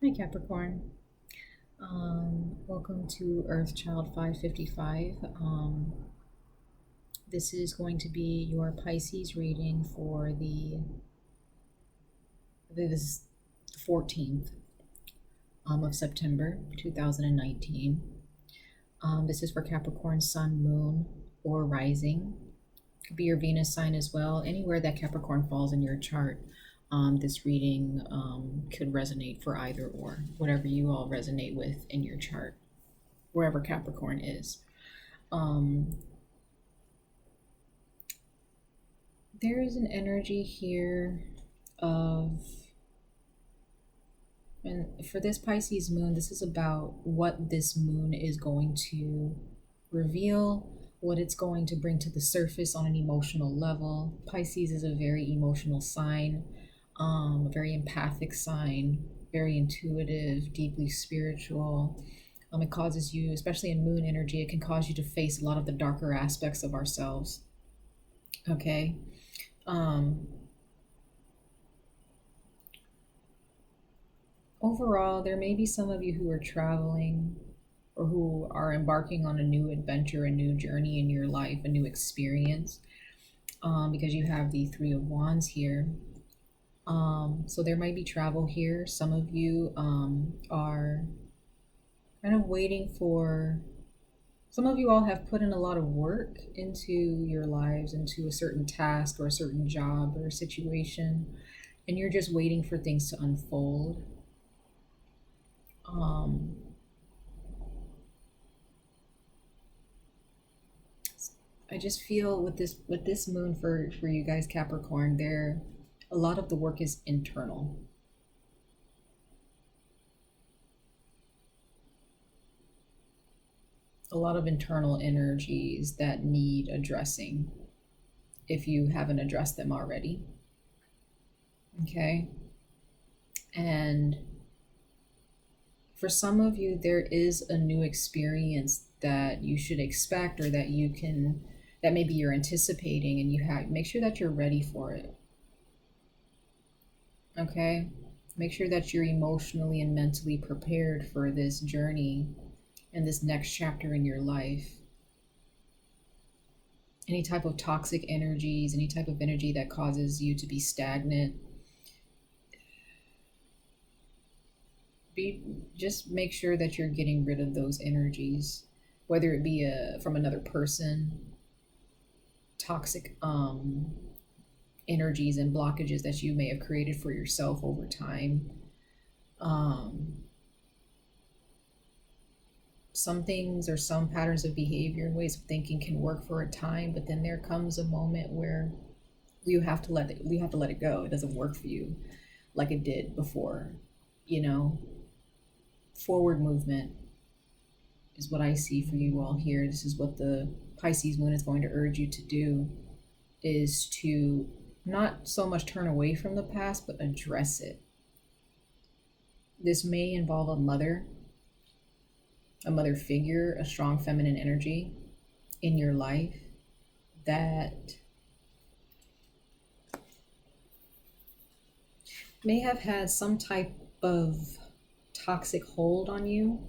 Hi Capricorn. Welcome to Earth Child 555. This is going to be your Pisces reading for this 14th of September 2019. This is for Capricorn Sun, Moon, or Rising. Could be your Venus sign as well. Anywhere that Capricorn falls in your chart. This reading could resonate for either or, whatever you all resonate with in your chart, wherever Capricorn is. There is an energy here of, and for this Pisces moon, this is about what this moon is going to reveal, what it's going to bring to the surface on an emotional level. Pisces is a very emotional sign. A very empathic sign, very intuitive, deeply spiritual. It causes you, especially in moon energy, it can cause you to face a lot of the darker aspects of ourselves. Okay. Overall, there may be some of you who are traveling or who are embarking on a new adventure, a new journey in your life, a new experience, because you have the Three of Wands here. So there might be travel here. Some of you are kind of waiting for, some of you all have put in a lot of work into your lives, into a certain task or a certain job or a situation, and you're just waiting for things to unfold. I just feel with this moon for you guys Capricorn, there a lot of the work is internal. A lot of internal energies that need addressing if you haven't addressed them already. Okay. And for some of you, there is a new experience that you should expect, or that you can, that maybe you're anticipating, and you have, make sure that you're ready for it. Okay, make sure that you're emotionally and mentally prepared for this journey and this next chapter in your life. Any type of toxic energies, any type of energy that causes you to be stagnant, just make sure that you're getting rid of those energies, whether it be from another person, toxic energies and blockages that you may have created for yourself over time. Some things or some patterns of behavior and ways of thinking can work for a time, but then there comes a moment where you have to let it go. It doesn't work for you like it did before. Forward movement is what I see for you all here. This is what the Pisces moon is going to urge you to do, is to not so much turn away from the past, but address it. This may involve a mother figure, a strong feminine energy in your life that may have had some type of toxic hold on you.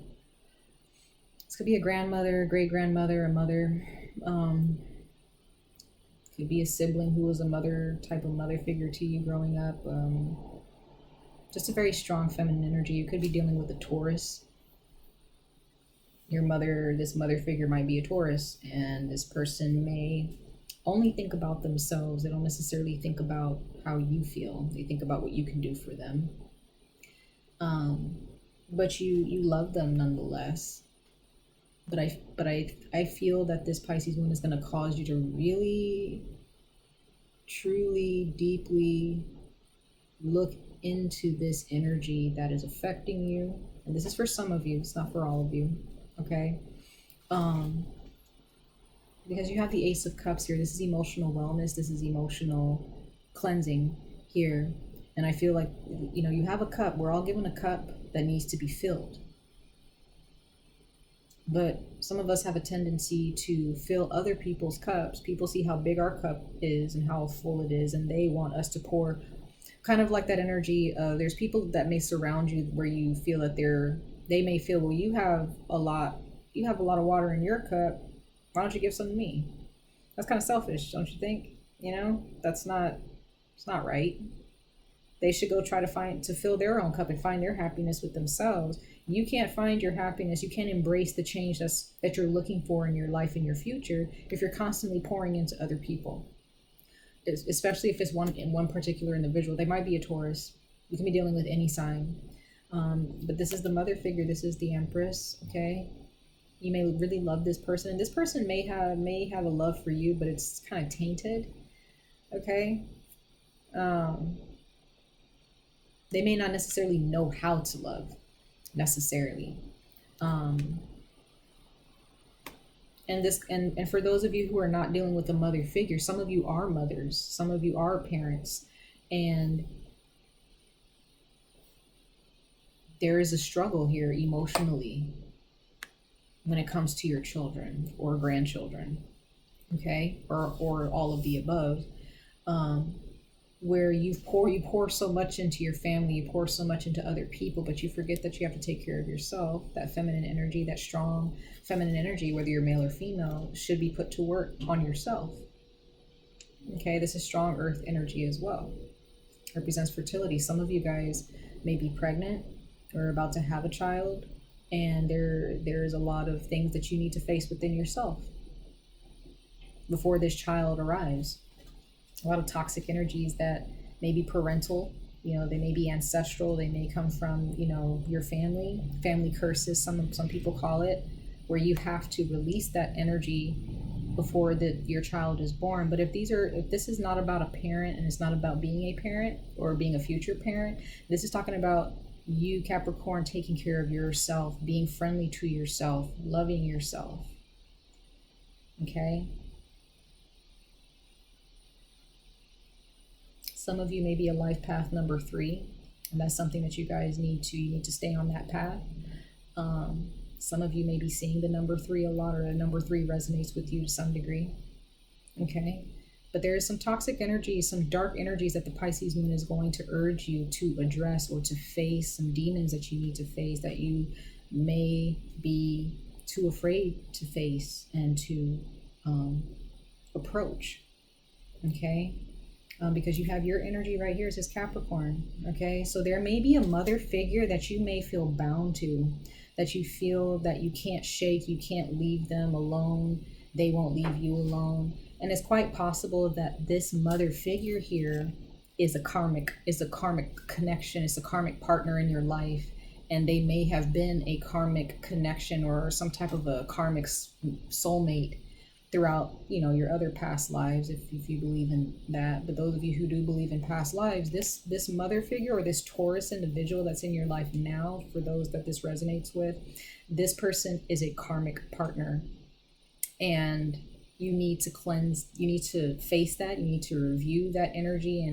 This could be a grandmother, great grandmother, a mother. Could be a sibling who was a type of mother figure to you growing up. Just a very strong feminine energy. You could be dealing with a Taurus. This mother figure might be a Taurus, and this person may only think about themselves. They don't necessarily think about how you feel. They think about what you can do for them. But you love them nonetheless. But I feel that this Pisces moon is going to cause you to really, truly, deeply look into this energy that is affecting you. And this is for some of you. It's not for all of you. Okay? Because you have the Ace of Cups here. This is emotional wellness. This is emotional cleansing here. And I feel like, you have a cup. We're all given a cup that needs to be filled. But some of us have a tendency to fill other people's cups. People see how big our cup is and how full it is, and they want us to pour kind of like that energy of, there's people that may surround you where you feel that they may feel, well, you have a lot of water in your cup, why don't you give some to me? That's kind of selfish, don't you think? It's not right. They should go try to fill their own cup and find their happiness with themselves. You can't find your happiness, you can't embrace the change that you're looking for in your life and your future if you're constantly pouring into other people, especially if it's one particular individual. They might be a Taurus. You can be dealing with any sign. But this is the mother figure. This is the Empress. Okay, you may really love this person, and this person may have a love for you, but it's kind of tainted. Okay, they may not necessarily know how to love necessarily. And for those of you who are not dealing with a mother figure, some of you are mothers, some of you are parents, and there is a struggle here emotionally when it comes to your children or grandchildren, okay, or all of the above, where you pour so much into your family, you pour so much into other people, but you forget that you have to take care of yourself. That feminine energy, that strong feminine energy, whether you're male or female, should be put to work on yourself. Okay, this is strong earth energy as well. Represents fertility. Some of you guys may be pregnant or about to have a child, and there's a lot of things that you need to face within yourself before this child arrives. A lot of toxic energies that may be parental, they may be ancestral, they may come from, your family curses, some people call it, where you have to release that energy before your child is born. But if this is not about a parent, and it's not about being a parent or being a future parent, this is talking about you, Capricorn, taking care of yourself, being friendly to yourself, loving yourself. Okay? Some of you may be a life path number 3, and that's something that you guys need to stay on that path. Some of you may be seeing the number 3 a lot, or the number 3 resonates with you to some degree. Okay? But there is some toxic energies, some dark energies that the Pisces moon is going to urge you to address or to face, some demons that you need to face that you may be too afraid to face and to approach. Okay? Because you have your energy right here. It says Capricorn. Okay, so there may be a mother figure that you may feel bound to, that you feel that you can't shake, you can't leave them alone, they won't leave you alone. And it's quite possible that this mother figure here is a karmic connection, it's a karmic partner in your life, and they may have been a karmic connection or some type of a karmic soulmate throughout, your other past lives, if you believe in that. But those of you who do believe in past lives, this mother figure or this Taurus individual that's in your life now, for those that this resonates with, this person is a karmic partner, and you need to cleanse, you need to face that, you need to review that energy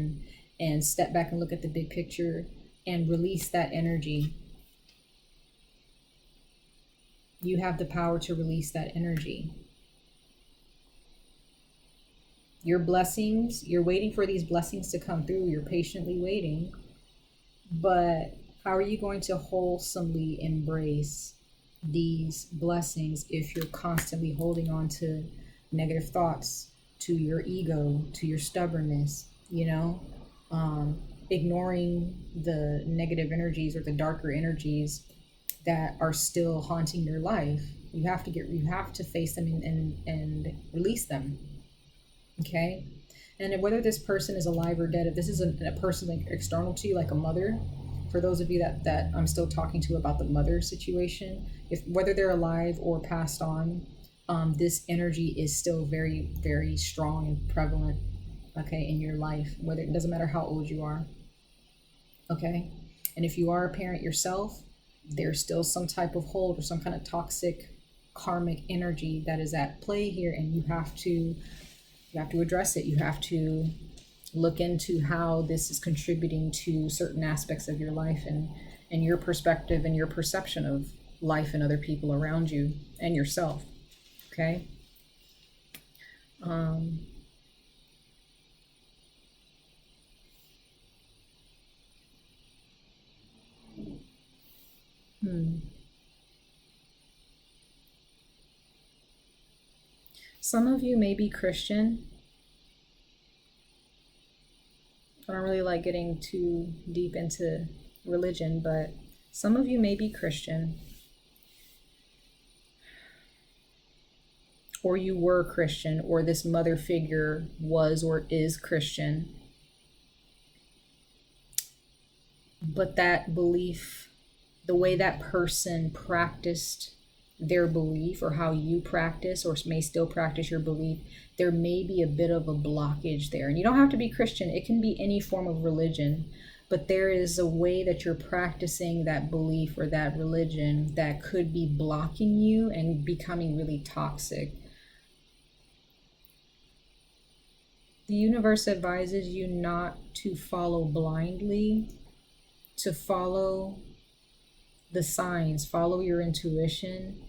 and step back and look at the big picture and release that energy. You have the power to release that energy. Your blessings, you're waiting for these blessings to come through. You're patiently waiting. But how are you going to wholesomely embrace these blessings if you're constantly holding on to negative thoughts, to your ego, to your stubbornness, ignoring the negative energies or the darker energies that are still haunting your life? You have to face them and release them. Okay, and whether this person is alive or dead, if this is a person like external to you, like a mother, for those of you that I'm still talking to about the mother situation, whether they're alive or passed on, this energy is still very, very strong and prevalent, okay, in your life. Whether it doesn't matter how old you are, okay, and if you are a parent yourself, there's still some type of hold or some kind of toxic karmic energy that is at play here, and you have to address it. You have to look into how this is contributing to certain aspects of your life and your perspective and your perception of life and other people around you and yourself. Okay. Some of you may be Christian. I don't really like getting too deep into religion, but some of you may be Christian. Or you were Christian, or this mother figure was or is Christian. But that belief, the way that person practiced their belief, or how you practice or may still practice your belief, there may be a bit of a blockage there. And you don't have to be Christian, it can be any form of religion, but there is a way that you're practicing that belief or that religion that could be blocking you and becoming really toxic. The universe advises you not to follow blindly, to follow the signs, follow your intuition.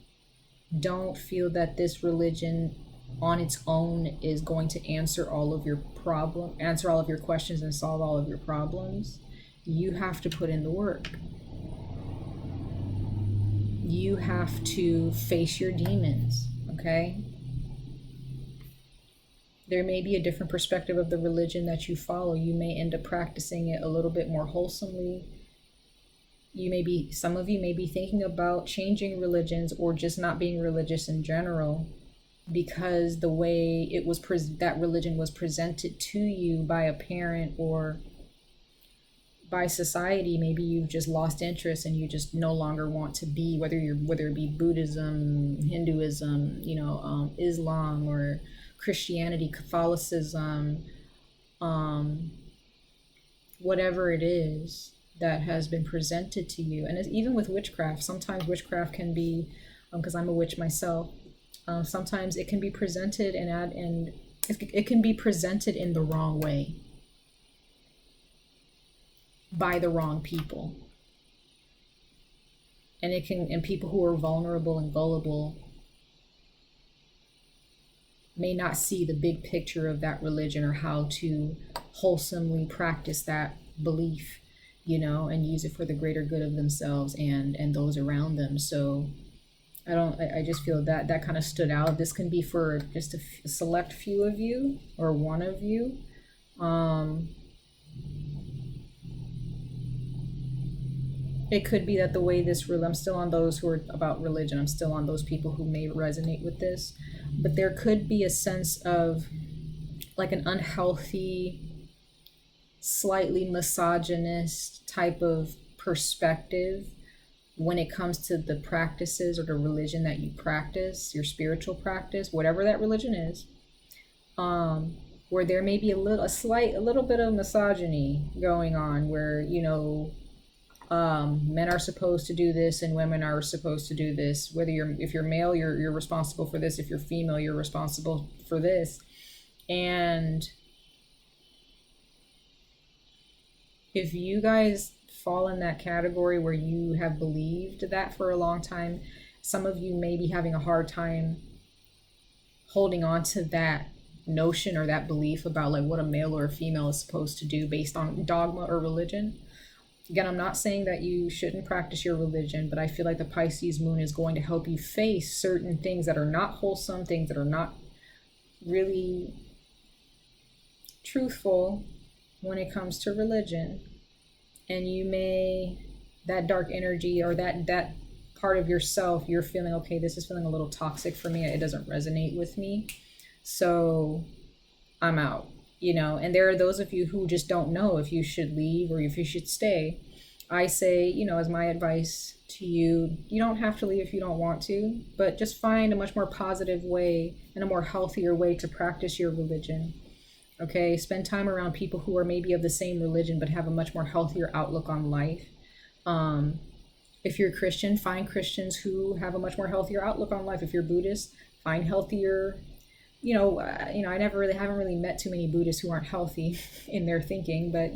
Don't feel that this religion on its own is going to answer all of your questions and solve all of your problems. You have to put in the work. You have to face your demons, okay? There may be a different perspective of the religion that you follow. You may end up practicing it a little bit more wholesomely. Some of you may be thinking about changing religions or just not being religious in general, because the way that religion was presented to you by a parent or by society, maybe you've just lost interest and you just no longer want to be, whether it be Buddhism, Hinduism, Islam, or Christianity, Catholicism, whatever it is that has been presented to you. And even with witchcraft, sometimes witchcraft can be, because I'm a witch myself, sometimes it can be presented and it can be presented in the wrong way by the wrong people. And people who are vulnerable and gullible may not see the big picture of that religion or how to wholesomely practice that belief, and use it for the greater good of themselves and those around them. So I just feel that kind of stood out. This can be for just a select few of you or one of you. It could be that the way I'm still on those who are about religion. I'm still on those people who may resonate with this. But there could be a sense of like an unhealthy, slightly misogynist type of perspective when it comes to the practices or the religion that you practice, your spiritual practice, whatever that religion is, where there may be a little bit of misogyny going on, where men are supposed to do this and women are supposed to do this. If you're male, you're responsible for this. If you're female, you're responsible for this. And if you guys fall in that category where you have believed that for a long time, some of you may be having a hard time holding on to that notion or that belief about like what a male or a female is supposed to do based on dogma or religion. Again, I'm not saying that you shouldn't practice your religion, but I feel like the Pisces moon is going to help you face certain things that are not wholesome, things that are not really truthful when it comes to religion. And that dark energy or that part of yourself, you're feeling, okay, this is feeling a little toxic for me. It doesn't resonate with me. So I'm out. And there are those of you who just don't know if you should leave or if you should stay. I say, as my advice to you, you don't have to leave if you don't want to, but just find a much more positive way and a more healthier way to practice your religion. Okay, spend time around people who are maybe of the same religion but have a much more healthier outlook on life. If you're Christian, find Christians who have a much more healthier outlook on life. If you're Buddhist, find healthier. I haven't really met too many Buddhists who aren't healthy in their thinking, but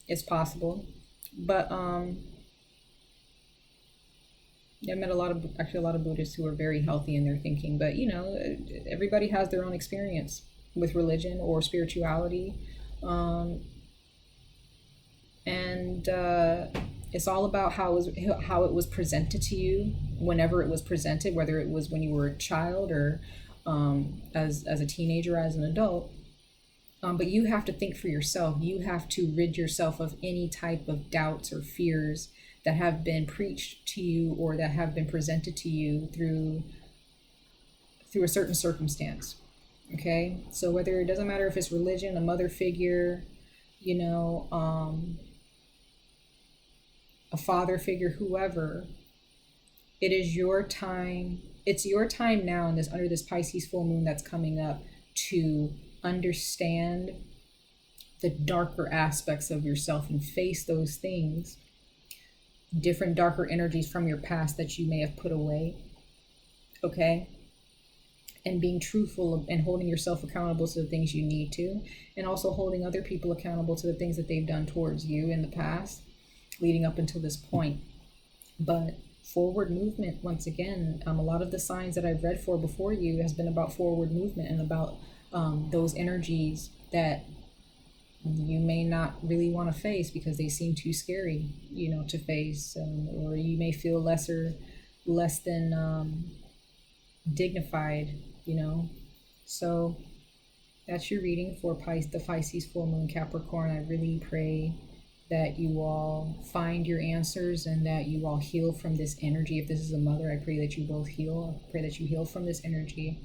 it's possible. But I've met a lot of Buddhists who are very healthy in their thinking. But everybody has their own experience with religion or spirituality, and It's all about how it was presented to you whenever it was presented, whether it was when you were a child or as a teenager, as an adult. But you have to think for yourself. You have to rid yourself of any type of doubts or fears that have been preached to you or that have been presented to you through a certain circumstance. Okay, so whether, it doesn't matter if it's religion, a mother figure, you know, a father figure, whoever, it is your time. It's your time now in this, under this Pisces full moon that's coming up, to understand the darker aspects of yourself and face those things, different darker energies from your past that you may have put away. Okay, and being truthful and holding yourself accountable to the things you need to, and also holding other people accountable to the things that they've done towards you in the past leading up until this point. But forward movement, once again, a lot of the signs that I've read for before you has been about forward movement and about those energies that you may not really want to face because they seem too scary, you know, to face, or you may feel less than dignified, you know. So that's your reading for the Pisces full moon, Capricorn. I really pray that you all find your answers and that you all heal from this energy. If this is a mother, I pray that you both heal. I pray that you heal from this energy.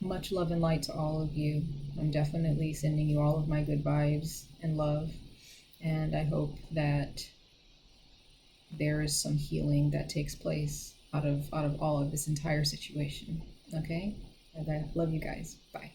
Much love and light to all of you. I'm definitely sending you all of my good vibes and love, and I hope that there is some healing that takes place out of all of this entire situation. Okay? And I love you guys. Bye.